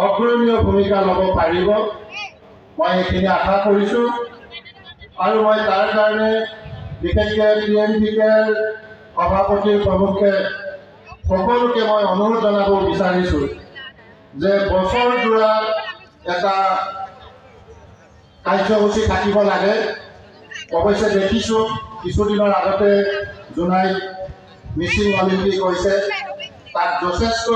অগ্ৰণীয় ভূমিকা ল'ব পাৰিব মই এইখিনি আশা কৰিছোঁ আৰু মই তাৰ কাৰণে বিশেষকৈ TMPৰ সভাপতি প্ৰমুখে সকলোকে মই অনুৰোধ জনাব বিচাৰিছোঁ যে বছৰজোৰা এটা কাৰ্যসূচী থাকিব লাগে। অৱশ্যে দেখিছোঁ কিছুদিনৰ আগতে জোনাইত মিচিং অলিম্পিক হৈছে, তাত যথেষ্ট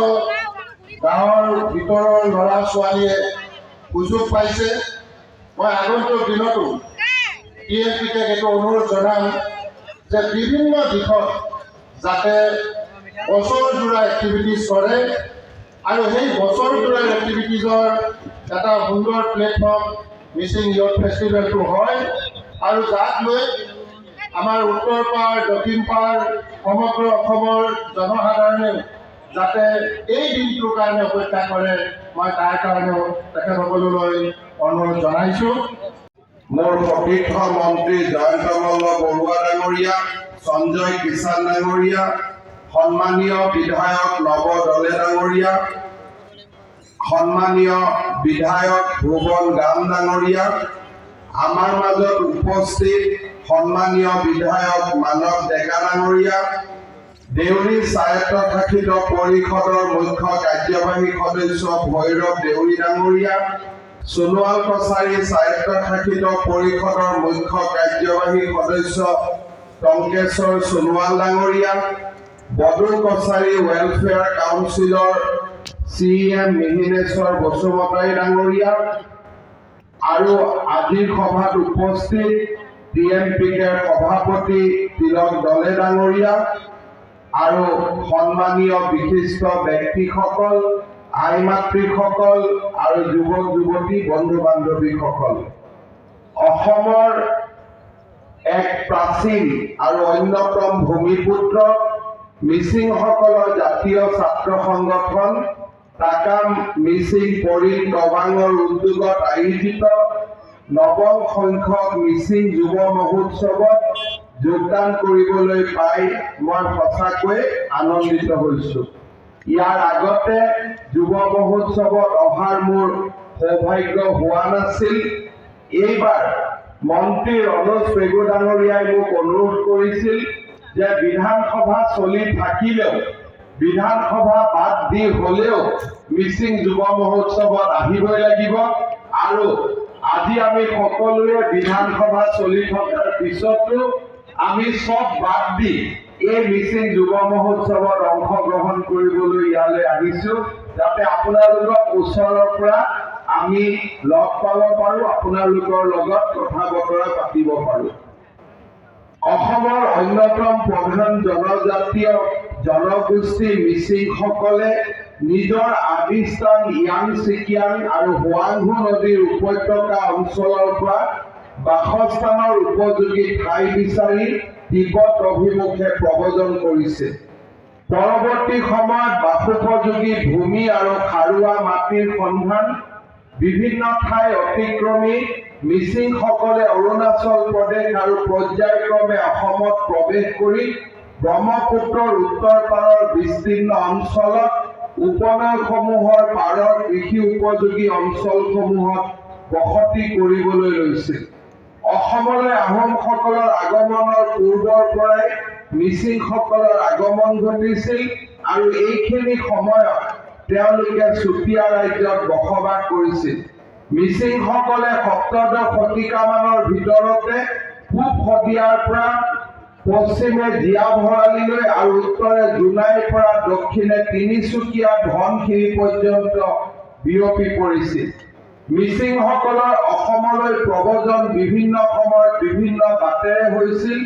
গাঁৱৰ ভিতৰৰ ল'ৰা ছোৱালীয়ে সুযোগ পাইছে। মই আগন্তুক দিনতো TMPক এইটো অনুৰোধ জনাম যে বিভিন্ন দিশত যাতে বছৰজোৰা এক্টিভিটিজ কৰে আৰু সেই বছৰজোৰাৰ এক্টিভিটিজৰ এটা সুন্দৰ প্লেটফৰ্ম মিচিং ইয়থ ফেষ্টিভেলটো হয় আৰু যাক লৈ আমাৰ উত্তৰ পাৰ দক্ষিণ পাৰ সমগ্ৰ অসমৰ জনসাধাৰণে যাতে এই দিনটোৰ কাৰণে অপেক্ষা কৰে মই তাৰ কাৰণেও তেখেতসকললৈ অনুৰোধ জনাইছোঁ। মোৰ সতীৰ্থ মন্ত্ৰী জয়ন্ত মল্ল বৰুৱা ডাঙৰীয়া, সঞ্জয় কিষাণ ডাঙৰীয়া, সন্মানীয় বিধায়ক নৱ দলে ডাঙৰীয়া, সন্মানীয় বিধায়ক ভুৱন গাম ডাঙৰীয়া, আমাৰ মাজত উপস্থিত সন্মানীয় বিধায়ক মানৱ ডেকা ডাঙৰীয়া, দেউৰী স্বায়ত্তশাসিত পৰিষদৰ মুখ্য কাৰ্যবাহী সদস্য ভৈৰৱ দেউৰী ডাঙৰীয়া, সোণোৱাল কছাৰী স্বায়ত্তশাসিত পৰিষদৰ মুখ্য কাৰ্যবাহী সদস্য টংকেশ্বৰ সোণোৱাল ডাঙৰীয়া, বড়ো কছাৰী ৱেলফেয়াৰ কাউন্সিলৰ CEM মিহিনেশ্বৰ বসুমতাৰী ডাঙৰীয়া আৰু আজিৰ সভাত উপস্থিত TMPৰ সভাপতি তিলক দলে ডাঙৰীয়া আৰু সন্মানীয় বিশিষ্ট ব্যক্তিসকল, আই মাতৃসকল আৰু যুৱক যুৱতী বন্ধু বান্ধৱীসকল, অসমৰ এক প্ৰাচীন আৰু অন্যতম ভূমিপুত্ৰ মিচিংসকলৰ জাতীয় ছাত্ৰ সংগঠন টাকাম মিচিং পৰিণ দবাঙৰ উদ্যোগত আয়োজিত নৱম সংখ্যক মিচিং যুৱ মহোৎসৱত যোগদান কৰিবলৈ পাই মই সঁচাকৈ আনন্দিত হৈছোঁ। ইয়াৰ আগতে যুৱ মহোৎসৱত অহাৰ মোৰ সৌভাগ্য হোৱা নাছিল। এইবাৰ মন্ত্ৰী ৰনোজ পেগু ডাঙৰীয়াই মোক অনুৰোধ কৰিছিল যে বিধানসভা চলি থাকিলেও, বিধানসভা বাদ দি হ'লেও মিচিং যুৱ মহোৎসৱত আহিবই লাগিব আৰু আজি আমি সকলোৱে বিধানসভা চলি থকাৰ পিছতো আমি সব বাদ দি এই মিচিং যুৱ মহোৎসৱত অংশগ্ৰহণ কৰিবলৈ ইয়ালৈ আহিছোঁ যাতে আপোনালোকক ওচৰৰ পৰা আমি লগ পাব পাৰোঁ, আপোনালোকৰ লগত কথা বতৰা পাতিব পাৰোঁ। অসমৰ অন্যতম প্ৰধান জনজাতীয় জনগোষ্ঠী মিচিংসকলে নিজৰ আদিস্থান ইয়াংছিকিয়াং আৰু হুৱাংহো নদীৰ উপত্যকা অঞ্চলৰ পৰা বাসস্থানৰ উপযোগী ঠাই বিচাৰি তিব্বত অভিমুখে প্ৰব্ৰজন কৰিছিল। পৰৱৰ্তী সময়ত বাসোপযোগী ভূমি আৰু খাৰুৱা মাটিৰ সন্ধান বিভিন্ন ঠাই অতিক্ৰমি মিচিংসকলে অৰুণাচল প্ৰদেশ আৰু পৰ্যায়ক্ৰমে অসমত প্ৰৱেশ কৰি ব্ৰহ্মপুত্ৰৰ উত্তৰ পাৰৰ বিস্তীৰ্ণ অঞ্চলত উপনৈসমূহৰ পাৰৰ কৃষি উপযোগী অঞ্চলসমূহত বসতি কৰিবলৈ লৈছিল। অসমলৈ আহোমসকলৰ আগমনৰ পূৰ্বৰ পৰাই মিচিংসকলৰ আগমন ঘটিছিল আৰু এইখিনি সময়ত তেওঁলোকে চুতীয়া ৰাজ্যত বসবাস কৰিছিল। মিচিংসকলে সপ্তদশ শতিকামানৰ ভিতৰতে পূব শদিয়াৰ পৰা পশ্চিমে জীয়া ভৰালীলৈ আৰু উত্তৰে জোনাইৰ পৰা দক্ষিণে তিনিচুকীয়া ধনশিৰি পৰ্যন্ত বিয়পি পৰিছিল। মিচিংসকলৰ অসমলৈ প্ৰব্ৰজন বিভিন্ন সময়ত বিভিন্ন বাটেৰে হৈছিল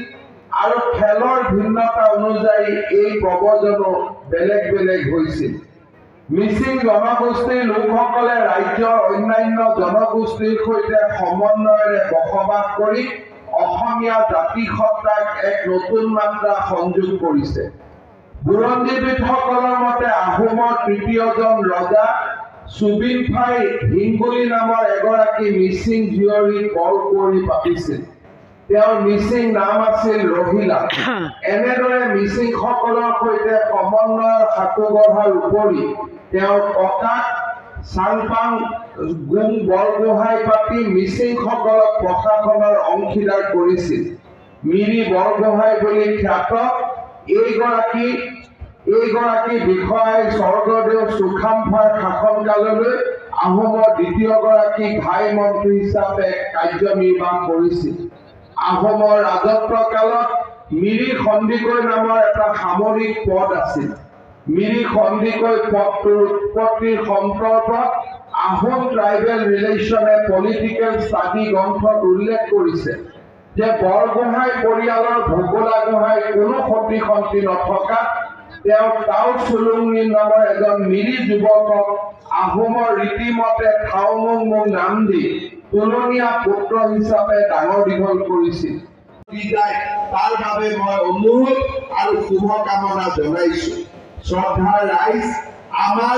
আৰু খেলৰ ভিন্নতা অনুযায়ী এই প্ৰব্ৰজনো বেলেগ বেলেগ হৈছিল। মিচিং জনগোষ্ঠীৰ লোকসকলে ৰাজ্যৰ অন্যান্য জনগোষ্ঠীৰ সৈতে সমন্বয়েৰে বসবাস কৰি অসমীয়া জাতিসত্তাক এক নতুন মাত্ৰা সংযোগ কৰিছে। বুৰঞ্জীবিদসকলৰ মতে আহোমৰ তৃতীয়জন ৰজা চুবিনফাই হিংগুলি নামৰ এগৰাকী মিচিং জীয়ৰী বৰ কুঁৱৰী পাতিছিল। তেওঁৰ মিচিং নাম আছিল ৰহিলা। এনেদৰে মিচিংসকলৰ সৈতে সমন্বয়ৰ সাঁকো গঢ়াৰ উপৰি তেওঁৰ ককাক চাংপাং গুং বৰগোহাঁই পাতি মিচিংসকলক প্ৰশাসনৰ অংশীদাৰ কৰিছিল। মিৰি বৰগোহাঁই বুলি খ্যাত এইগৰাকী বিষয়াই স্বৰ্গদেউ চুকাফাৰ শাসনকাললৈ আহোমৰ দ্বিতীয়গৰাকী ঘাই মন্ত্ৰী হিচাপে কাৰ্যনিৰ্বাহ কৰিছিল। আহোমৰ ৰাজত্বকালত মিৰি সন্দিকৈ নামৰ এটা সামৰিক পদ আছিল। মিৰি সন্দিকৈ পদটোৰ উৎপত্তিৰ সন্দৰ্ভত আহোম ট্ৰাইবেল ৰিলেশ্যনে পলিটিকেল ষ্টাডি গ্ৰন্থত উল্লেখ কৰিছে যে বৰগোহাঁই পৰিয়ালৰ ভগোলা গোহাঁই কোনো সতী সন্তি নথকা তেওঁ টাও চুলুংনি নামৰ এজন মিৰি যুৱকক আহোমৰ ৰীতিমতে থাওমুং মুং নাম দি তুলনীয়া পুত্ৰ হিচাপে ডাঙৰ দীঘল কৰিছিল। তাৰ বাবে মই অনুৰোধ আৰু শুভকামনা জনাইছো। শ্ৰদ্ধাৰ ৰাইজ, আমাৰ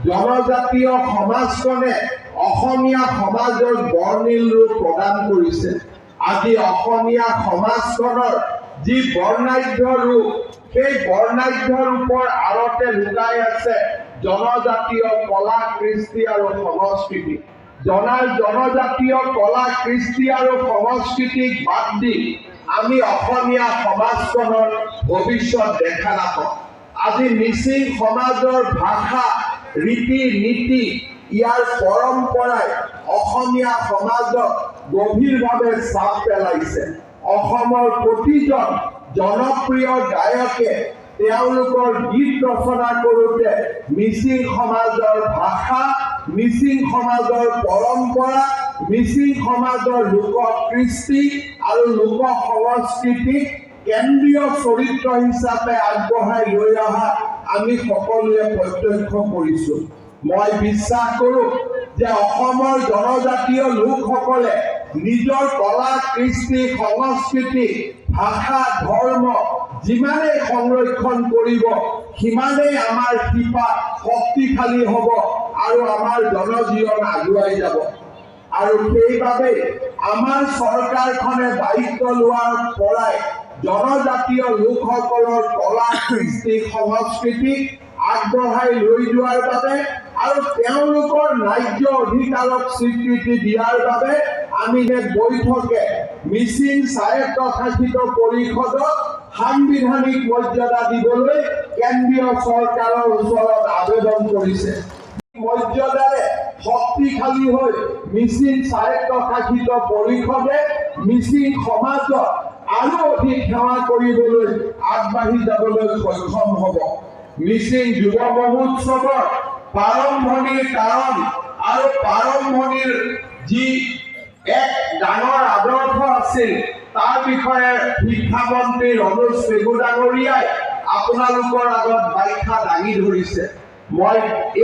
জনজাতীয় সমাজখনে অসমীয়া সমাজৰ বৰ্ণিল ৰূপ প্ৰদান কৰিছে। আজি অসমীয়া সমাজখনৰ যি বৰ্ণাঢ্য ৰূপ, সেই বৰ্ণাঢ্য ৰূপৰ আঁৰতে লুকাই আছে জনজাতীয় কলা কৃষ্টি আৰু সংস্কৃতি। জনজাতীয় কলা কৃষ্টি আৰু সংস্কৃতিক বাদ দি আমি অসমীয়া সমাজখনৰ ভৱিষ্যত দেখা নাপাওঁ। আজি মিচিং সমাজৰ ভাষা, ৰীতি নীতি, ইয়াৰ পৰম্পৰাই অসমীয়া সমাজক গভীৰভাৱে চাপ পেলাইছে। অসমৰ প্ৰতিজন জনপ্ৰিয় গায়কে তেওঁলোকৰ গীত ৰচনা কৰোঁতে মিচিং সমাজৰ ভাষা, মিচিং সমাজৰ পৰম্পৰা, মিচিং সমাজৰ লোক কৃষ্টি আৰু লোক সংস্কৃতিক কেন্দ্ৰীয় চৰিত্ৰ হিচাপে আগবঢ়াই লৈ অহা আমি সকলোৱে প্ৰত্যক্ষ কৰিছো। মই বিশ্বাস কৰোঁ যে অসমৰ জনজাতীয় লোকসকলে নিজৰ কলা কৃষ্টি সংস্কৃতি ভাষা ধৰ্ম যিমানেই সংৰক্ষণ কৰিব সিমানেই আমাৰ শিপা শক্তিশালী হ'ব আৰু আমাৰ জনজীৱন আগুৱাই যাব। আৰু সেইবাবে আমাৰ চৰকাৰখনে দায়িত্ব লোৱাৰ পৰাই জনজাতীয় লোকসকলৰ কলা কৃষ্টি সংস্কৃতিক আগবঢ়াই লৈ যোৱাৰ বাবে আৰু তেওঁলোকৰ ন্যায্য অধিকাৰক স্বীকৃতি দিয়াৰ বাবে আমি বৈঠকে মিচিং স্বায়ত্তশাসিত পৰিষদক সাংবিধানিক মৰ্যাদা দিবলৈ কেন্দ্ৰীয় চৰকাৰৰ ওচৰত আবেদন কৰিছে। মৰ্যাদাৰে শক্তিশালী হৈ মিচিং স্বায়ত্তশাসিত পৰিষদে মিচিং সমাজক আৰু অধিক সেৱা কৰিবলৈ আগবাঢ়ি যাবলৈ সক্ষম হ'ব। মিচিং যুৱ মহোৎসৱৰ প্ৰাৰম্ভণিৰ কাৰণ আৰু প্ৰাৰম্ভণিৰ যি এক ডাঙৰ আদৰ্শ আছিল তাৰ বিষয়ে শিক্ষামন্ত্ৰী ৰমেশ পেগু ডাঙৰীয়াই আপোনালোকৰ আগত ব্যাখ্যা দাঙি ধৰিছে। মই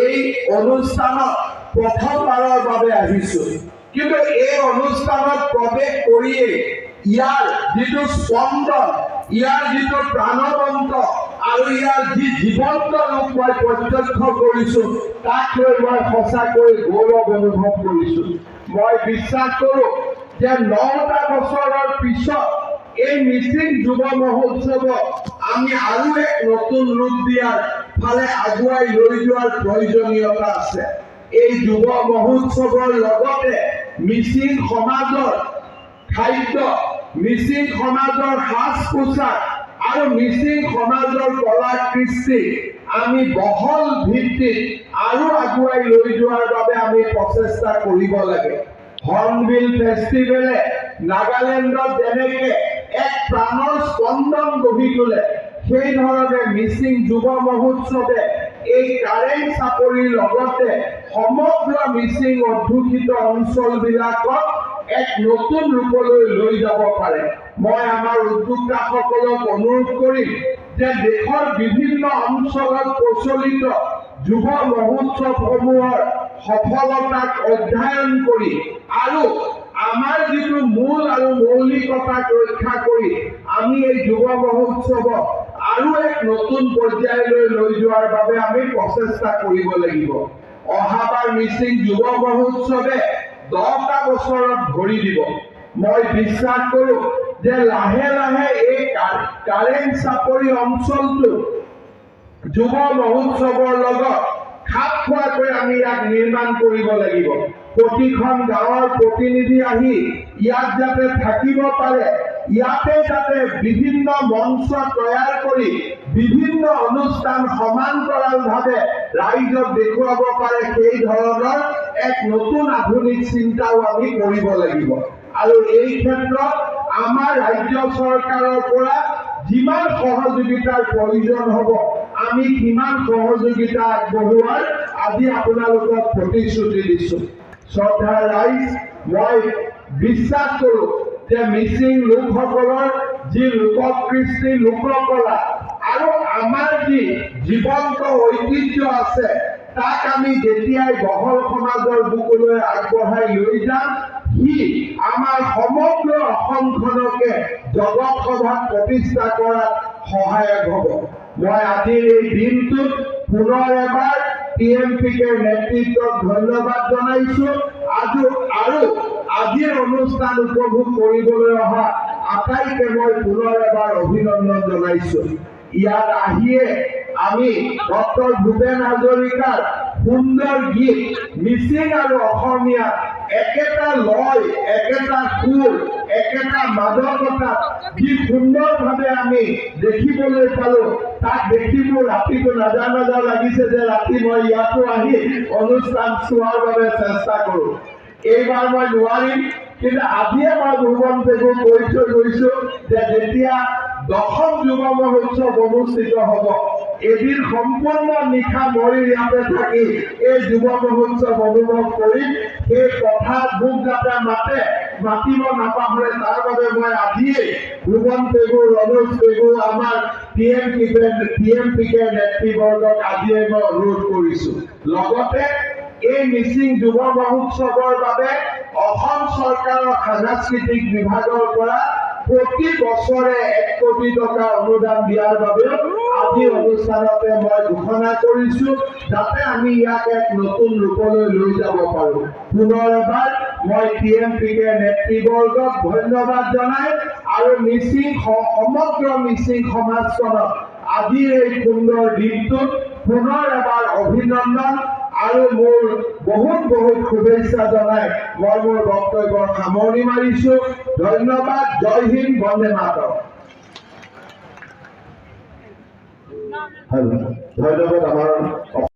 এই অনুষ্ঠানত প্ৰথমবাৰৰ বাবে আহিছো, কিন্তু এই অনুষ্ঠানত প্ৰৱেশ কৰিয়েই ইয়াৰ যিটো স্পন্দন, ইয়াৰ যিটো প্ৰাণবন্ত আৰু ইয়াৰ যি জীৱন্ত ৰূপ মই প্ৰত্যক্ষ কৰিছো, তাক লৈ মই সঁচাকৈ গৌৰৱ অনুভৱ কৰিছো। মই বিশ্বাস কৰো যে 9টা বছৰৰ পিছত এই মিচিং যুৱ মহোৎসৱক আমি আৰু এক নতুন ৰূপ দিয়াৰ ফালে আগুৱাই লৈ যোৱাৰ প্ৰয়োজনীয়তা আছে। এই যুৱ মহোৎসৱৰ লগতে মিচিং সমাজৰ খাদ্য, মিচিং সমাজৰ সাজ পোছাক আৰু মিচিং সমাজৰ কলা কৃষ্টি আমি বহল ভিত্তিত আৰু আগুৱাই লৈ যোৱাৰ বাবে আমি প্ৰচেষ্টা কৰিব লাগে। হৰ্ণবিল ফেষ্টিভেলে নাগালেণ্ডত যেনেকে এক প্ৰাণৰ স্পন্দন গঢ়ি তোলে, সেই ধৰণে মিচিং যুৱ মহোৎসৱে এই কাৰেং চাপৰিৰ লগতে সমগ্ৰ মিচিং অধ্যুষিত অঞ্চলবিলাকক এক নতুন ৰূপলৈ লৈ যাব পাৰে। মই আমাৰ উদ্যোক্তাসকলক অনুৰোধ কৰিম যে দেশৰ বিভিন্ন অঞ্চলত প্ৰচলিত যুৱ মহোৎসৱসমূহৰ সফলতাক অধ্যয়ন কৰি আৰু আমাৰ যিটো মূল আৰু মৌলিকতাক ৰক্ষা কৰি আমি এই যুৱ মহোৎসৱক আৰু এক নতুন পৰ্যায়লৈ লৈ যোৱাৰ বাবে আমি প্ৰচেষ্টা কৰিব লাগিব। অহাবাৰ মিচিং যুৱ মহোৎসৱে 10টা বছৰত ভৰি দিব। মই বিশ্বাস কৰো যে লাহে লাহে এই কাৰেং চাপৰি অঞ্চলটো যুৱ মহোৎসৱৰ লগত খাপ খোৱাকৈ আমি ইয়াক নিৰ্মাণ কৰিব লাগিব। প্ৰতিখন গাঁৱৰ প্ৰতিনিধি আহি ইয়াত যাতে থাকিব পাৰে, ইয়াতে যাতে বিভিন্ন মঞ্চ তৈয়াৰ কৰি বিভিন্ন অনুষ্ঠান সমান্তৰালভাৱে ৰাইজক দেখুৱাব পাৰে, সেই ধৰণৰ এক নতুন আধুনিক চিন্তাও আমি কৰিব লাগিব। আৰু এই ক্ষেত্ৰত আমাৰ ৰাজ্য চৰকাৰৰ পৰা যিমান সহযোগিতাৰ প্ৰয়োজন হ'ব, আমি সিমান সহযোগিতা আগবঢ়োৱাৰ আজি আপোনালোকক প্ৰতিশ্ৰুতি দিছো। শ্ৰদ্ধাৰ ৰাইজ, মই বিশ্বাস কৰো যে মিচিং লোকসকলৰ যি লোককৃষ্টি, লোককলা আৰু আমাৰ যি জীৱন্ত ঐতিহ্য আছে, তাক আমি যেতিয়াই বহল সমাজৰ বুকুলৈ আগবঢ়াই লৈ যাম, সি আমাৰ সমগ্ৰ অসমখনকে জগত সভাত প্ৰতিষ্ঠা কৰাত সহায়ক হ'ব। মই আজিৰ এই দিনটোত পুনৰ এবাৰ TMPKৰ নেতৃত্বক ধন্যবাদ জনাইছো। আৰু আজিৰ অনুষ্ঠান উপভোগ কৰিবলৈ অহা আটাইকে মই পুনৰ এবাৰ অভিনন্দন জনাইছো। ইয়াত আহিয়ে আমি ডক্টৰ ভূপেন হাজৰিকাৰ সুন্দৰ গীত মিচিং আৰু অসমীয়া একেটা লয়, একেটা সুৰ, একেটা মাদকতা যি সুন্দৰভাৱে আমি দেখিবলৈ পালো, তাক দেখি মোৰ ৰাতিটো নাজা লাগিছে যে ৰাতি মই ইয়াতো আহি অনুষ্ঠান চোৱাৰ বাবে চেষ্টা কৰো। এইবাৰ মই নোৱাৰিম, কিন্তু আজিয়ে মই ভুৱন পেগুক কৈ থৈ গৈছো যে যেতিয়া 10ম যুৱ মহোৎসৱ অনুষ্ঠিত হ'ব, এদিন সম্পূৰ্ণ নিশা মই ইয়াতে থাকি এই যুৱ মহোৎসৱ অনুভৱ কৰিম। সেই কথা মোক যাতে মাতিব নাপাহৰে, তাৰ বাবে মই আজিয়েই ভুৱন পেগু, ৰনোজ পেগু, আমাৰ TMPKৰ নেতৃবৰ্গক আজিয়ে মই অনুৰোধ কৰিছো। লগতে এই মিচিং যুৱ মহোৎসৱৰ বাবে অসম চৰকাৰৰ সাংস্কৃতিক বিভাগৰ পৰা প্ৰতি বছৰে 1 কোটি টকা অনুদান দিয়াৰ বাবেও আজি অনুষ্ঠানতে মই ঘোষণা কৰিছো, যাতে আমি ইয়াক এক নতুন ৰূপলৈ লৈ যাব পাৰো। পুনৰ এবাৰ মই TMPKৰ নেতৃবৰ্গক ধন্যবাদ জনাই আৰু সমগ্ৰ মিচিং সমাজখনক আজিৰ এই সুন্দৰ দিনটোত পুনৰ এবাৰ অভিনন্দন আৰু মোৰ বহুত শুভেচ্ছা জনাই মই মোৰ বক্তব্যৰ সামৰণি মাৰিছো। ধন্যবাদ। জয় হিন্দ, বন্দে মাতৰম। ধন্যবাদ। আমাৰ